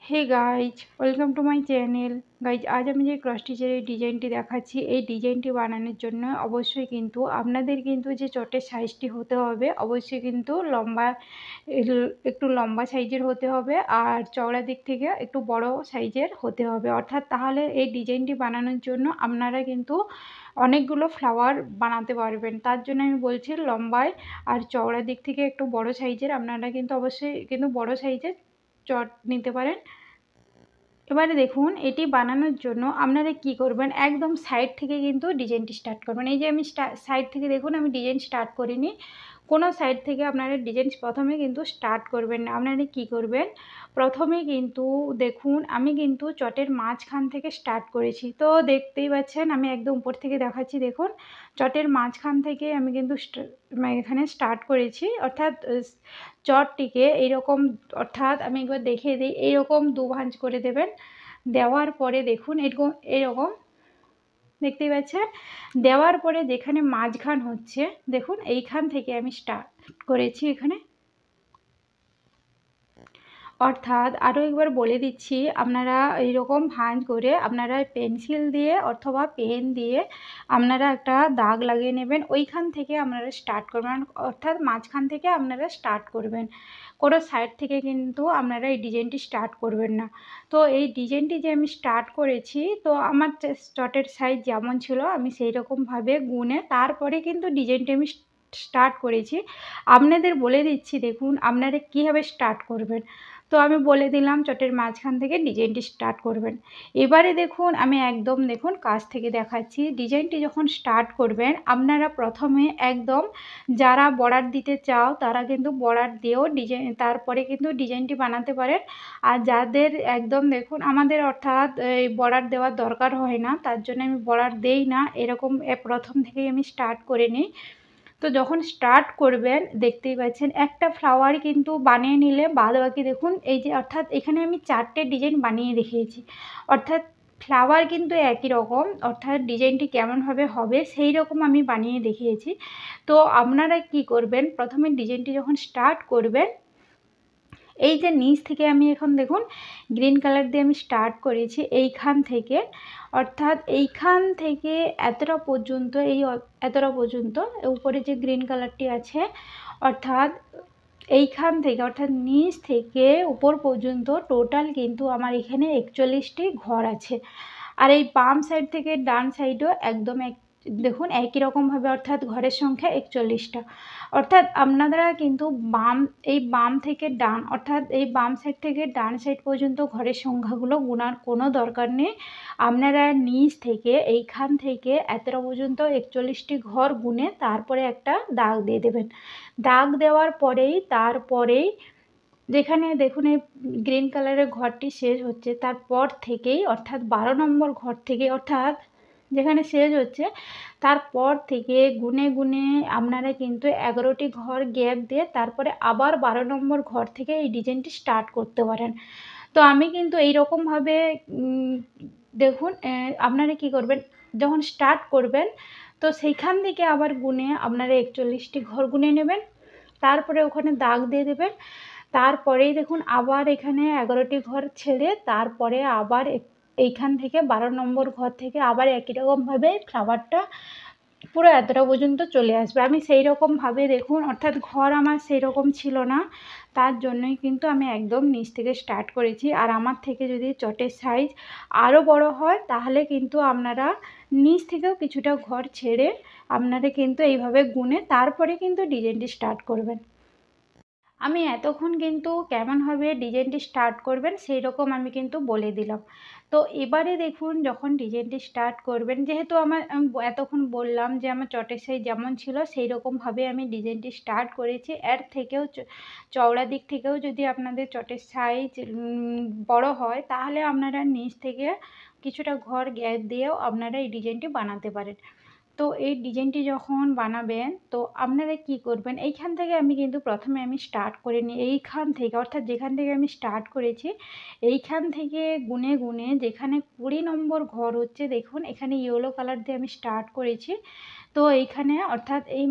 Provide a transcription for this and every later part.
Hey guys, welcome to my channel. Guys, আজ আমি যে ক্রস স্টিচের ডিজাইনটি দেখাচ্ছি, এই ডিজাইনটি বানানোর জন্য অবশ্যই কিন্তু আপনাদের কিন্তু যে চটের সাইজটি হতে হবে, অবশ্যই কিন্তু লম্বা একটু লম্বা সাইজের হতে হবে আর চওড়া দিক থেকে একটু বড় সাইজের হতে হবে। অর্থাৎ তাহলে এই ডিজাইনটি বানানোর জন্য আপনারা কিন্তু অনেকগুলো ফ্লাওয়ার বানাতে পারবেন। তার জন্য আমি বলছি লম্বায় আর চওড়া দিক থেকে একটু বড় সাইজের আপনারা কিন্তু অবশ্যই কিন্তু বড় সাইজের চট নিতে পারেন। এবারে দেখুন, এটি বানানোর জন্য আপনারা কি করবেন, একদম সাইড থেকে কিন্তু ডিজাইনটি স্টার্ট করবেন। এই যে আমি সাইড থেকে দেখুন আমি ডিজাইন স্টার্ট করিনি, কোনো সাইড থেকে আপনারা ডিজাইন প্রথমে কিন্তু স্টার্ট করবেন না। আপনারা কি করবেন, প্রথমে কিন্তু দেখুন আমি কিন্তু চটের মাঝখান থেকে স্টার্ট করেছি। তো দেখতেই পাচ্ছেন আমি একদম উপর থেকে দেখাচ্ছি। দেখুন চটের মাঝখান থেকে আমি কিন্তু এখানে স্টার্ট করেছি। অর্থাৎ চটটিকে এইরকম, অর্থাৎ আমি একবার দেখিয়ে দিই, এইরকম দু ভাঁজ করে দেবেন। দেওয়ার পরে দেখুন এরকম এরকম দেখতেই পাচ্ছেন। দেওয়ার পরে যেখানে মাঝখান হচ্ছে দেখুন, এইখান থেকে আমি স্টার্ট করেছি এখানে। অর্থাৎ আরও একবার বলে দিচ্ছি, আপনারা এইরকম ভাঁজ করে আপনারা পেন্সিল দিয়ে অথবা পেন দিয়ে আপনারা একটা দাগ লাগিয়ে নেবেন। ওইখান থেকে আপনারা স্টার্ট করবেন, অর্থাৎ মাঝখান থেকে আপনারা স্টার্ট করবেন, কোনো সাইড থেকে কিন্তু আপনারা এই ডিজাইনটি স্টার্ট করবেন না। তো এই ডিজাইনটি যে আমি স্টার্ট করেছি, তো আমার চটের সাইজ যেমন ছিল আমি সেই রকমভাবে গুনে তারপরে কিন্তু ডিজাইনটি আমি স্টার্ট করেছি। আপনাদের বলে দিচ্ছি, দেখুন আপনারা কীভাবে স্টার্ট করবেন। তো আমি বলে দিলাম চটের মাঝখান থেকে ডিজাইনটি স্টার্ট করবেন। এবারে দেখুন আমি একদম দেখুন কাছ থেকে দেখাচ্ছি। ডিজাইনটি যখন স্টার্ট করবেন আপনারা প্রথমে একদম যারা বর্ডার দিতে চাও তারা কিন্তু বর্ডার দিয়েও ডিজাইন তারপরে কিন্তু ডিজাইনটি বানাতে পারেন। আর যাদের একদম দেখুন আমাদের অর্থাৎ এই বর্ডার দেওয়ার দরকার হয় না, তার জন্য আমি বর্ডার দেই না, এরকম প্রথম থেকেই আমি স্টার্ট করে নিই। তো যখন স্টার্ট করবেন দেখতেই পাচ্ছেন একটা ফ্লাওয়ার কিন্তু বানিয়ে নিলে বাদবাকি দেখুন এই যে, অর্থাৎ এখানে আমি 4টে ডিজাইন বানিয়ে দেখিয়েছি। অর্থাৎ ফ্লাওয়ার কিন্তু একই রকম, অর্থাৎ ডিজাইনটি কেমনভাবে হবে সেই রকম আমি বানিয়ে দেখিয়েছি। তো আপনারা কি করবেন, প্রথমে ডিজাইনটি যখন স্টার্ট করবেন, এই যে নিচ থেকে আমি এখন দেখুন গ্রিন কালার দিয়ে আমি স্টার্ট করেছি এইখান থেকে, অর্থাৎ এইখান থেকে এতটা পর্যন্ত, এই এতটা পর্যন্ত উপরে যে গ্রিন কালারটি আছে, অর্থাৎ এইখান থেকে অর্থাৎ নিচ থেকে উপর পর্যন্ত টোটাল কিন্তু আমার এখানে 41টি ঘর আছে। আর এই বাম সাইড থেকে ডান সাইডও একদম দেখুন একই রকমভাবে, অর্থাৎ ঘরের সংখ্যা 41টা। অর্থাৎ আপনারা কিন্তু এই বাম থেকে ডান, অর্থাৎ এই বাম সাইড থেকে ডান সাইড পর্যন্ত ঘরের সংখ্যাগুলো গোনার কোনো দরকার নেই। আপনারা নিচ থেকে এইখান থেকে এতটা পর্যন্ত 41টি ঘর গুনে তারপরে একটা দাগ দিয়ে দেবেন। দাগ দেওয়ার পরেই তারপরেই যেখানে দেখুন এই গ্রিন কালারের ঘরটি শেষ হচ্ছে তারপর থেকেই, অর্থাৎ 12 নম্বর ঘর থেকে, অর্থাৎ যেখানে শেষ হচ্ছে তারপর থেকে গুনে গুনে আপনারা কিন্তু 11টি ঘর গ্যাপ দিয়ে তারপরে আবার 12 নম্বর ঘর থেকে এই ডিজাইনটি স্টার্ট করতে পারেন। তো আমি কিন্তু এইরকমভাবে দেখুন আপনারা কি করবেন, যখন স্টার্ট করবেন তো সেইখান থেকে আবার গুনে আপনারা 41টি ঘর গুনে নেবেন, তারপরে ওখানে দাগ দিয়ে দেবেন। তারপরেই দেখুন আবার এখানে 11টি ঘর ছেড়ে তারপরে আবার এইখান থেকে 12 নম্বর ঘর থেকে আবার একই রকমভাবে ফ্লাওয়ারটা পুরো এতটা পর্যন্ত চলে আসবে। আমি সেই রকমভাবে দেখুন, অর্থাৎ ঘর আমার সেই রকম ছিল না, তার জন্যই কিন্তু আমি একদম নিচ থেকে স্টার্ট করেছি। আর আমার থেকে যদি চটের সাইজ আরও বড় হয় তাহলে কিন্তু আপনারা নিচ থেকেও কিছুটা ঘর ছেড়ে আপনারা কিন্তু এইভাবে গুনে তারপরে কিন্তু ডিজাইনটি স্টার্ট করবেন। আমি এতক্ষণ কিন্তু কেমনভাবে ডিজাইনটি স্টার্ট করবেন সেই রকম আমি কিন্তু বলে দিলাম। তো এবারে দেখুন যখন ডিজাইনটি স্টার্ট করবেন, যেহেতু আমার এতক্ষণ বললাম যে আমার চটের সাইজ যেমন ছিল সেই রকমভাবে আমি ডিজাইনটি স্টার্ট করেছি। এর থেকেও চওড়া দিক থেকেও যদি আপনাদের চটের সাইজ বড় হয় তাহলে আপনারা নিচ থেকে কিছুটা ঘর গ্যাপ দিয়েও আপনারা এই ডিজাইনটি বানাতে পারেন। তো এই ডিজাইনটি যখন বানাবেন তো আপনারা কি করবেন, এইখান থেকে আমি কিন্তু প্রথমে আমি স্টার্ট করে নিই, এইখান থেকে অর্থাৎ যেখান থেকে আমি স্টার্ট করেছি এইখান থেকে গুনে গুনে যেখানে 20 নম্বর ঘর হচ্ছে, দেখুন এখানে ইয়েলো কালার দিয়ে আমি স্টার্ট করেছি। তো এইখানে অর্থাৎ এই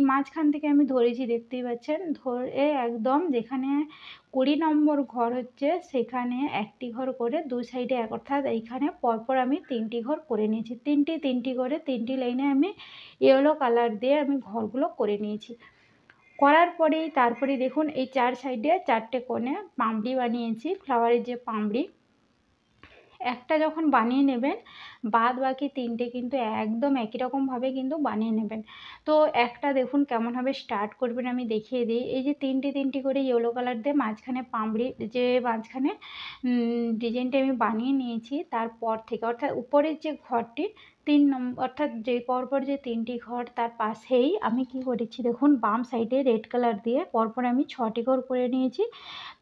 মাঝখান থেকে আমি ধরেছি, দেখতেই পাচ্ছেন, ধরে একদম যেখানে 20 নম্বর ঘর হচ্ছে সেখানে একটি ঘর করে দু সাইডে অর্থাৎ এইখানে পরপর আমি 3টি ঘর করে নিয়েছি। 3টি করে 3টি লাইনে আমি ইয়েলো কালার দিয়ে আমি ঘরগুলো করে নিয়েছি। করার পরেই তারপরে দেখুন এই 4 সাইডে 4টে কোণে পামড়ি বানিয়েছি, ফ্লাওয়ারের যে পামড়ি। একটা যখন বানিয়ে নেবেন বাদ বাকি 3টে কিন্তু একদম একই রকমভাবে কিন্তু বানিয়ে নেবেন। তো একটা দেখুন কেমনভাবে স্টার্ট করবেন আমি দেখিয়ে দিই। এই যে 3টি করে ইয়েলো কালার দিয়ে মাঝখানে পামড়ি যে মাঝখানে ডিজাইনটা আমি বানিয়ে নিয়েছি, তারপর থেকে অর্থাৎ উপরের যে ঘরটি 3 নম্বর অর্থাৎ যে পরপর যে 3টি ঘর তার পাশেই আমি কি করেছি দেখুন বাম সাইডে রেড কালার দিয়ে পরপর আমি 6টি ঘর করে নিয়েছি।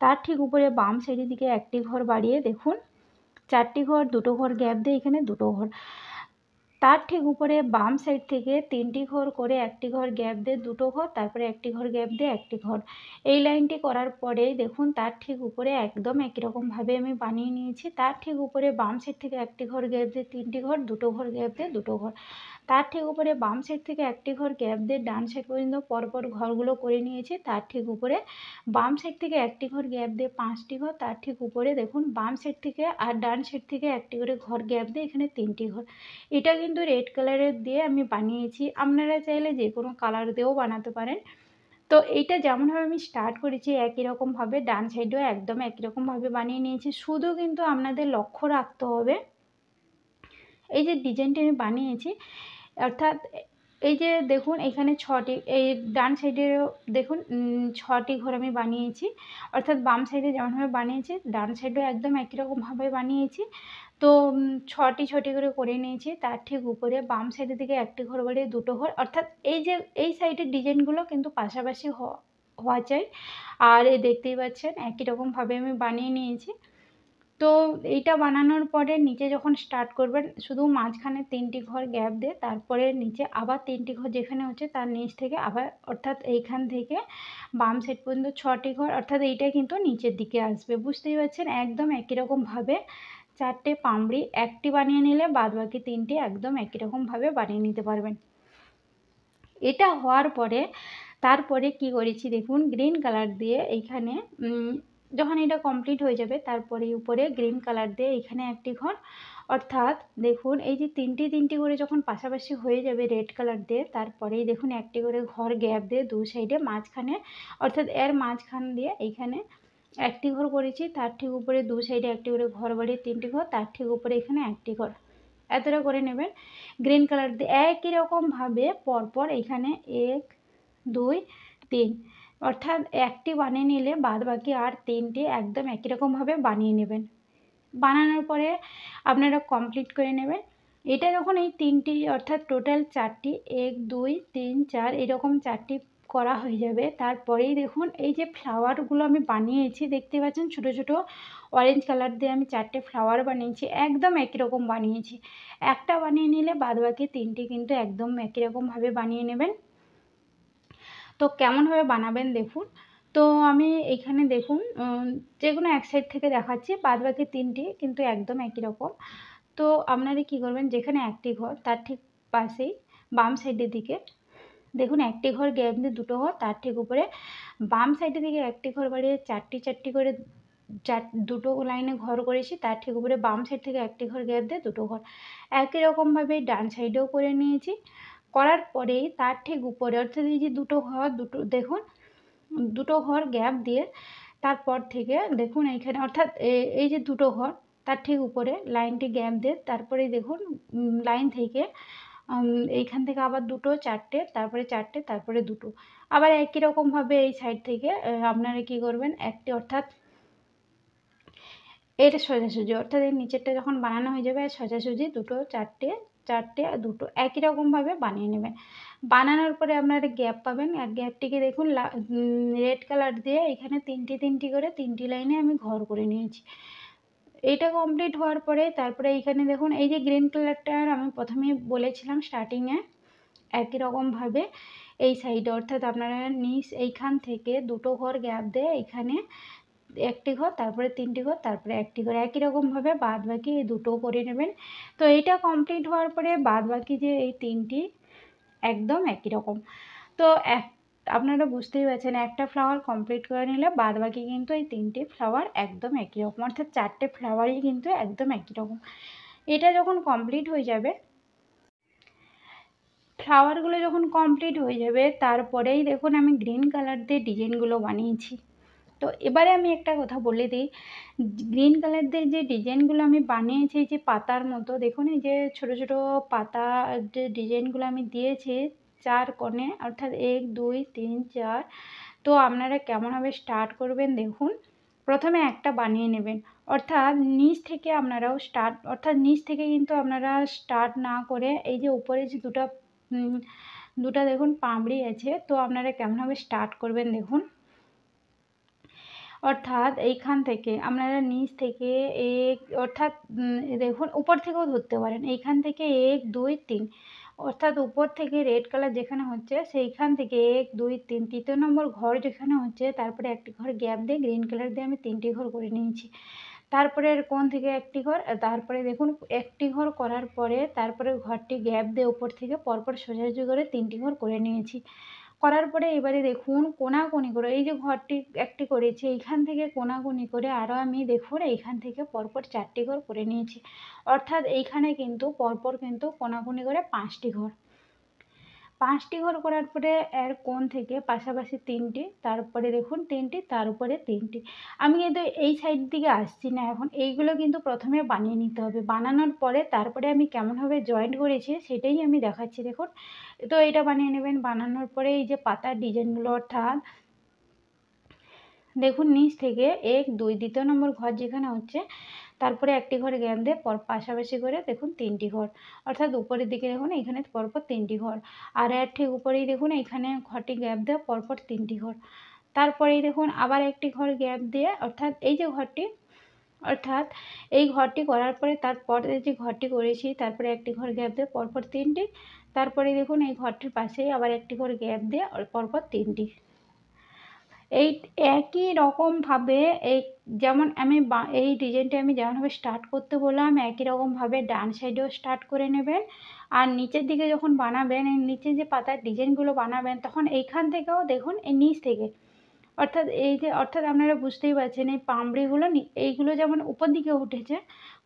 তার ঠিক উপরে বাম সাইডের দিকে একটি ঘর বাড়িয়ে দেখুন 4টি ঘর, 2টো ঘর গ্যাপ দিয়ে এখানে 2টো ঘর। তার ঠিক উপরে বাম সাইড থেকে 3টি ঘর করে একটি ঘর গ্যাপ দিয়ে 2টো ঘর, তারপরে একটি ঘর গ্যাপ দিয়ে একটি ঘর। এই লাইনটি করার পরেই দেখুন তার ঠিক উপরে একদম একই রকমভাবে আমি বানিয়ে নিয়েছি। তার ঠিক উপরে বাম সাইড থেকে একটি ঘর গ্যাপ দিয়ে 3টি ঘর, 2টো ঘর গ্যাপ দিয়ে 2টো ঘর। তার ঠিক উপরে বাম সাইড থেকে একটি ঘর গ্যাপ দিয়ে ডান সাইড পর্যন্ত পরপর ঘরগুলো করে নিয়েছি। তার ঠিক উপরে বাম সাইড থেকে একটি ঘর গ্যাপ দিয়ে 5টি ঘর, তার ঠিক উপরে দেখুন বাম সাইড থেকে আর ডান সাইড থেকে একটি করে ঘর গ্যাপ দিয়ে এখানে 3টি ঘর। এটা কিন্তু রেড কালারের দিয়ে আমি বানিয়েছি, আপনারা চাইলে যে কোনো কালার দিয়েও বানাতে পারেন। তো এইটা যেমনভাবে আমি স্টার্ট করেছি একই রকমভাবে ডান সাইডেও একদম একই রকমভাবে বানিয়ে নিয়েছি। শুধু কিন্তু আপনাদের লক্ষ্য রাখতে হবে এই যে ডিজাইনটি আমি বানিয়েছি অর্থাৎ এই যে দেখুন এখানে 6টি এই ডান সাইডেও দেখুন 6টি ঘর আমি বানিয়েছি, অর্থাৎ বাম সাইডে যেমনভাবে বানিয়েছি ডান সাইডেও একদম একই রকমভাবে বানিয়েছি। তো 6টি করে নিয়েছি। তার ঠিক উপরে বাম সাইডের দিকে একটি ঘর বাড়িয়ে 2টো ঘর, অর্থাৎ এই যে এই সাইডের ডিজাইনগুলো কিন্তু পাশাপাশি হওয়া চাই। আর এই দেখতেই পাচ্ছেন একই রকমভাবে আমি বানিয়ে নিয়েছি। তো এইটা বানানোর পরে নিচে যখন স্টার্ট করবেন শুধু মাঝখানে 3টি ঘর গ্যাপ দিয়ে তারপরে নিচে আবার 3টি ঘর যেখানে হচ্ছে তার নিচ থেকে আবার অর্থাৎ এইখান থেকে বাম সাইড পর্যন্ত 6টি ঘর, অর্থাৎ এইটা কিন্তু নিচের দিকে আসবে। বুঝতেই পারছেন একদম একই রকমভাবে 4টে পামড়ি একটি বানিয়ে নিলে বাদ বাকি 3টি একদম একই রকমভাবে বানিয়ে নিতে পারবেন। এটা হওয়ার পরে তারপরে কি করেছি দেখুন গ্রিন কালার দিয়ে এইখানে যখন এটা কমপ্লিট হয়ে যাবে তারপরে উপরে গ্রিন কালার দিয়ে এখানে একটি ঘর, অর্থাৎ দেখুন এই যে 3টি করে যখন পাশাপাশি হয়ে যাবে রেড কালার দিয়ে তারপরেই দেখুন একটি করে ঘর গ্যাপ দিয়ে দু সাইডে মাঝখানে অর্থাৎ এর মাঝখান দিয়ে এইখানে একটি ঘর করেছি। তার ঠিক উপরে দু সাইডে একটি করে ঘর বাড়িয়ে 3টি ঘর, তার ঠিক উপরে এখানে একটি ঘর, এতটা করে নেবেন গ্রিন কালার দিয়ে একই রকমভাবে পরপর এখানে 1 2 3 অর্থাৎ একটি বানিয়ে নিলে বাদ বাকি আর 3টি একদম একই রকমভাবে বানিয়ে নেবেন। বানানোর পরে আপনারা কমপ্লিট করে নেবেন। এটা যখন এই 3টি অর্থাৎ টোটাল 4টি 1 2 3 4 এরকম 4টি করা হয়ে যাবে তারপরেই দেখুন এই যে ফ্লাওয়ারগুলো আমি বানিয়েছি দেখতে পাচ্ছেন ছোট ছোট অরেঞ্জ কালার দিয়ে আমি 4টে ফ্লাওয়ার বানিয়েছি, একদম একই রকম বানিয়েছি। একটা বানিয়ে নিলে বাদ বাকি 3টি কিন্তু একদম একই রকমভাবে বানিয়ে নেবেন। তো কেমনভাবে বানাবেন দেখুন। তো আমি এইখানে দেখুন যে কোনো এক সাইড থেকে দেখাচ্ছি, বাদ বাকি 3টি কিন্তু একদম একই রকম। তো আপনারা কি করবেন যেখানে একটি ঘর তার ঠিক পাশেই বাম সাইডের দিকে দেখুন একটি ঘর গ্যাপ দিয়ে 2টো ঘর, তার ঠিক উপরে বাম সাইডের দিকে একটি ঘর বাড়িয়ে 4টি করে 2টো লাইনে ঘর করেছি। তার ঠিক উপরে বাম সাইড থেকে একটি ঘর গ্যাপ দিয়ে 2টো ঘর, একই রকমভাবে ডান সাইডেও করে নিয়েছি। করার পরেই তার ঠিক উপরে অর্থাৎ এই যে 2টো ঘর দেখুন 2টো ঘর গ্যাপ দিয়ে তারপর থেকে দেখুন এইখানে অর্থাৎ এই যে 2টো ঘর তার ঠিক উপরে লাইনটি গ্যাপ দিয়ে তারপরে দেখুন লাইন থেকে এইখান থেকে আবার 2টো 4টে তারপরে 4টে তারপরে 2টো আবার একই রকমভাবে এই সাইড থেকে আপনারা কি করবেন একটি অর্থাৎ এটা সোজাসুজি অর্থাৎ এই নিচেরটা যখন বানানো হয়ে যাবে সোজাসুজি 2টো 4টে 4টে আর 2টো একই রকমভাবে বানিয়ে নেবেন। বানানোর পরে আপনারা গ্যাপ পাবেন আর গ্যাপটিকে দেখুন রেড কালার দিয়ে এখানে 3টি করে 3টি লাইনে আমি ঘর করে নিয়েছি। এইটা কমপ্লিট হওয়ার পরে তারপরে এইখানে দেখুন এই যে গ্রিন কালারটার আমি প্রথমে বলেছিলাম স্টার্টিংয়ে একই রকমভাবে এই সাইডে অর্থাৎ আপনারা নিচ এইখান থেকে 2টো ঘর গ্যাপ দিয়ে এখানে একটি ঘর তারপরে 3টি ঘর তারপরে একটি ঘর একই রকমভাবে বাদ বাকি এই 2টো করে নেবেন। তো এইটা কমপ্লিট হওয়ার পরে বাদ বাকি যে এই 3টি একদম একই রকম। তো আপনারা বুঝতেই পারছেন একটা ফ্লাওয়ার কমপ্লিট করে নিলে বাদ বাকি কিন্তু এই 3টে ফ্লাওয়ার একদম একই রকম, অর্থাৎ 4টে ফ্লাওয়ারই কিন্তু একদম একই রকম। এটা যখন কমপ্লিট হয়ে যাবে, ফ্লাওয়ারগুলো যখন কমপ্লিট হয়ে যাবে, তারপরেই দেখুন আমি গ্রিন কালার দিয়ে ডিজাইনগুলো বানিয়েছি। তো এবারে আমি একটা কথা বলে দিই, গ্রিন কালার দিয়ে যে ডিজাইনগুলো আমি বানিয়েছি, যে পাতার মতো দেখুন, এই যে ছোটো ছোটো পাতা যে ডিজাইনগুলো আমি দিয়েছি 4 কোণে, অর্থাৎ 1 2 3 4। তো আপনারা কেমনভাবে স্টার্ট করবেন দেখুন। প্রথমে একটা বানিয়ে নেবেন, অর্থাৎ নিচ থেকে আপনারাও স্টার্ট, অর্থাৎ নিচ থেকে কিন্তু আপনারা স্টার্ট না করে এই যে উপরে যে দুটা দেখুন পামড়ি আছে, তো আপনারা কেমনভাবে স্টার্ট করবেন দেখুন। অর্থাৎ এইখান থেকে আপনারা নিচ থেকে অর্থাৎ দেখুন উপর থেকেও ধরতে পারেন, এইখান থেকে 1 2 3, অর্থাৎ উপর থেকে রেড কালার যেখানে হচ্ছে সেইখান থেকে 1 2 3, তৃতীয় নম্বর ঘর যেখানে হচ্ছে তারপরে একটি ঘর গ্যাপ দিয়ে গ্রিন কালার দিয়ে আমি 3টি ঘর করে নিয়েছি। তারপরে কোণ থেকে একটি ঘর, তারপরে দেখুন একটি ঘর করার পরে তারপরে ঘরটি গ্যাপ দিয়ে উপর থেকে পরপর সোজাসুজি করে 3টি ঘর করে নিয়েছি। করার পরে এবারে দেখুন কোণাকুনি করে এই যে ঘরটি একটি করেছি, এইখান থেকে কোণাকুনি করে আরও আমি দেখুন এইখান থেকে পরপর 4টি ঘর করে নিয়েছি। অর্থাৎ এইখানে কিন্তু পরপর কিন্তু কোণাকুনি করে 5টি ঘর, 5টি ঘর করার পরে এর কোণ থেকে পাশাপাশি 3টি, তারপরে দেখুন 3টি, তার উপরে 3টি। আমি কিন্তু এই সাইড দিকে আসছি না এখন, এইগুলো কিন্তু প্রথমে বানিয়ে নিতে হবে। বানানোর পরে তারপরে আমি কেমনভাবে জয়েন্ট করেছি সেটাই আমি দেখাচ্ছি দেখুন। তো এটা বানিয়ে নেবেন। বানানোর পরে এই যে পাতার ডিজাইনগুলো, অর্থাৎ দেখুন নিচ থেকে 1 2 দ্বিতীয় নম্বর ঘর যেখানে হচ্ছে তারপরে একটি ঘর গ্যাপ দিয়ে পাশাপাশি করে দেখুন 3টি ঘর, অর্থাৎ উপরের দিকে দেখুন এখানে পরপর 3টি ঘর, আর এর ঠিক উপরেই দেখুন এখানে ঘরটি গ্যাপ দিয়ে পরপর 3টি ঘর। তারপরেই দেখুন আবার একটি ঘর গ্যাপ দিয়ে, অর্থাৎ এই যে ঘরটি, অর্থাৎ এই ঘরটি করার পরে তারপরে যে ঘরটি করেছি তারপরে একটি ঘর গ্যাপ দিয়ে পরপর 3টি, তারপরে দেখুন এই ঘরটির পাশেই আবার একটি ঘর গ্যাপ দিয়ে পরপর 3টি। এই একই রকমভাবে এই যেমন আমি এই ডিজাইনটা আমি যেমনভাবে স্টার্ট করতে বললাম, একই রকমভাবে ডান সাইডেও স্টার্ট করে নেবেন। আর নিচের দিকে যখন বানাবেন, এই নিচে যে পাতার ডিজাইনগুলো বানাবেন তখন এইখান থেকেও দেখুন এই নিচ থেকে, অর্থাৎ এই যে অর্থাৎ আপনারা বুঝতেই পারছেন এই পামড়িগুলো এইগুলো যেমন উপর দিকে উঠেছে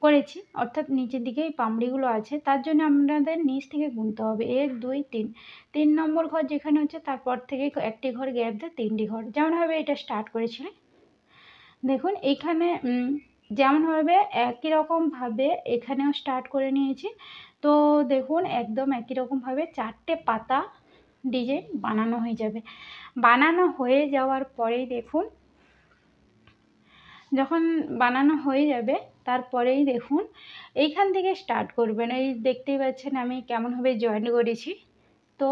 করেছি, অর্থাৎ নিচের দিকে এই পামড়িগুলো আছে, তার জন্য আপনাদের নিচ থেকে গুনতে হবে 1 2 3। 3 নম্বর ঘর যেখানে হচ্ছে তারপর থেকে একটি ঘর গ্যাপ দিয়ে 3টি ঘর, যেমনভাবে এটা স্টার্ট করেছিলেন দেখুন এইখানে যেমনভাবে একই রকমভাবে এখানেও স্টার্ট করে নিয়েছি। তো দেখুন একদম একই রকমভাবে 4টে পাতা ডিজাইন বানানো হয়ে যাবে। বানানো হয়ে যাওয়ার পরেই দেখুন, যখন বানানো হয়ে যাবে তারপরেই দেখুন এইখান থেকে স্টার্ট করবেন। এই দেখতেই পাচ্ছেন আমি কেমনভাবে জয়েন করেছি। তো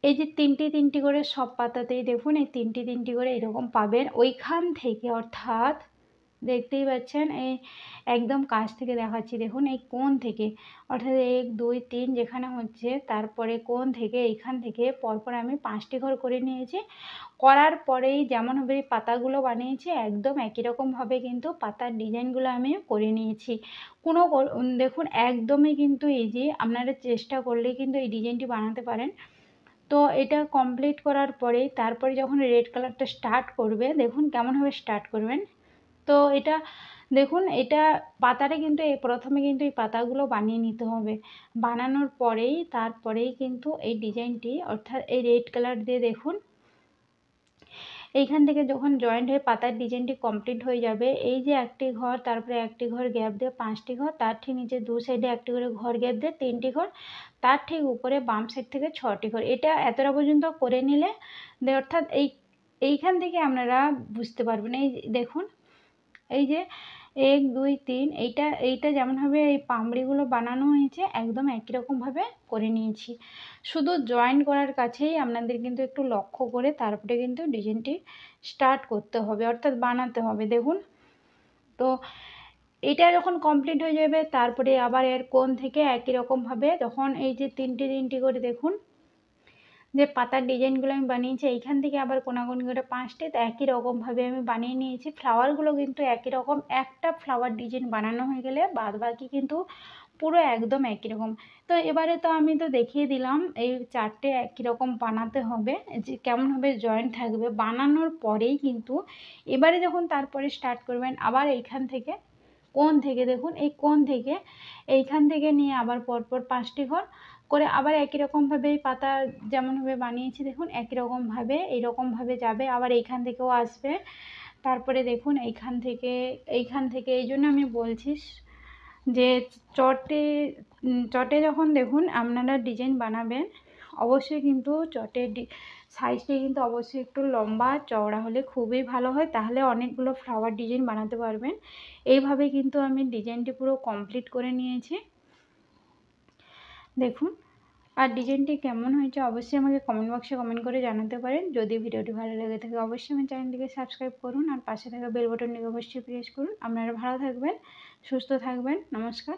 এই যে 3টি করে সব পাতাতেই দেখুন এই 3টি করে এরকম পাবেন ওইখান থেকে, অর্থাৎ দেখতেই পাচ্ছেন এই একদম কাছ থেকে দেখাচ্ছি দেখুন এই কোণ থেকে, অর্থাৎ 1 2 3 যেখানে হচ্ছে তারপরে কোণ থেকে এইখান থেকে পরপর আমি 5টি ঘর করে নিয়েছি। করার পরেই যেমনভাবে পাতাগুলো বানিয়েছি একদম একই রকমভাবে কিন্তু পাতার ডিজাইনগুলো আমি করে নিয়েছি। কোনো দেখুন একদমই কিন্তু ইজি, আপনারা চেষ্টা করলেই কিন্তু এই ডিজাইনটি বানাতে পারেন। তো এটা কমপ্লিট করার পরেই তারপরে যখন রেড কালারটা স্টার্ট করবে দেখুন কেমনভাবে স্টার্ট করবেন। তো এটা দেখুন এটা পাতাটা কিন্তু প্রথমে কিন্তু এই পাতাগুলো বানিয়ে নিতে হবে। বানানোর পরেই তারপরেই কিন্তু এই ডিজাইনটি, অর্থাৎ এই রেড কালার দিয়ে দেখুন এইখান থেকে যখন জয়েন্ট হয়ে পাতার ডিজাইনটি কমপ্লিট হয়ে যাবে, এই যে একটি ঘর তারপরে একটি ঘর গ্যাপ দিয়ে 5টি ঘর, তার ঠিক নিচে দু সাইডে একটি করে ঘর গ্যাপ দিয়ে 3টি ঘর, তার ঠিক উপরে বাম সাইড থেকে 6টি ঘর। এটা এতটা পর্যন্ত করে নিলে অর্থাৎ এইখান থেকে আপনারা বুঝতে পারবেন। এই দেখুন এই যে 1 2 3 এইটা যেমনভাবে এই পামড়িগুলো বানানো হয়েছে একদম একই রকমভাবে করে নিয়েছি। শুধু জয়েন করার কাছেই আপনাদের কিন্তু একটু লক্ষ্য করে তারপরে কিন্তু ডিজাইনটি স্টার্ট করতে হবে, অর্থাৎ বানাতে হবে দেখুন। তো এটা যখন কমপ্লিট হয়ে যাবে তারপরে আবার এর কোণ থেকে একই রকমভাবে যখন এই যে 3টি করে দেখুন যে পাতার ডিজাইনগুলো আমি বানিয়েছি এইখান থেকে আবার কোণাকুনি করে 5টি, তো একই রকমভাবে আমি বানিয়ে নিয়েছি। ফ্লাওয়ারগুলো কিন্তু একই রকম, একটা ফ্লাওয়ার ডিজাইন বানানো হয়ে গেলে বাদ বাকি কিন্তু পুরো একদম একই রকম। তো এবারে তো আমি তো দেখিয়ে দিলাম এই 4টে একই রকম বানাতে হবে, যে কেমনভাবে জয়েন্ট থাকবে। বানানোর পরেই কিন্তু এবারে যখন তারপরে স্টার্ট করবেন আবার এইখান থেকে কোণ থেকে দেখুন, এই কোণ থেকে এইখান থেকে নিয়ে আবার পরপর 5টি ঘর করে আবার একই রকমভাবে এই পাতা যেমনভাবে বানিয়েছি দেখুন একই রকমভাবে এইরকমভাবে যাবে, আবার এইখান থেকেও আসবে। তারপরে দেখুন এইখান থেকে এই জন্য আমি বলছি যে চটে যখন দেখুন আপনারা ডিজাইন বানাবেন অবশ্যই কিন্তু চটের সাইজটা কিন্তু অবশ্যই একটু লম্বা চওড়া হলে খুবই ভালো হয়, তাহলে অনেকগুলো ফ্লাওয়ার ডিজাইন বানাতে পারবেন। এইভাবে কিন্তু আমি ডিজাইনটি পুরো কমপ্লিট করে নিয়েছি দেখুন। আর ডিজাইনটি কেমন হয়েছে অবশ্যই আমাকে কমেন্ট বক্সে কমেন্ট করে জানাতে পারেন। যদি ভিডিওটি ভালো লেগে থাকে অবশ্যই আমার চ্যানেলটিকে সাবস্ক্রাইব করুন আর পাশে থাকা বেল বাটনটিকে অবশ্যই প্রেস করুন। আপনারা ভালো থাকবেন, সুস্থ থাকবেন, নমস্কার।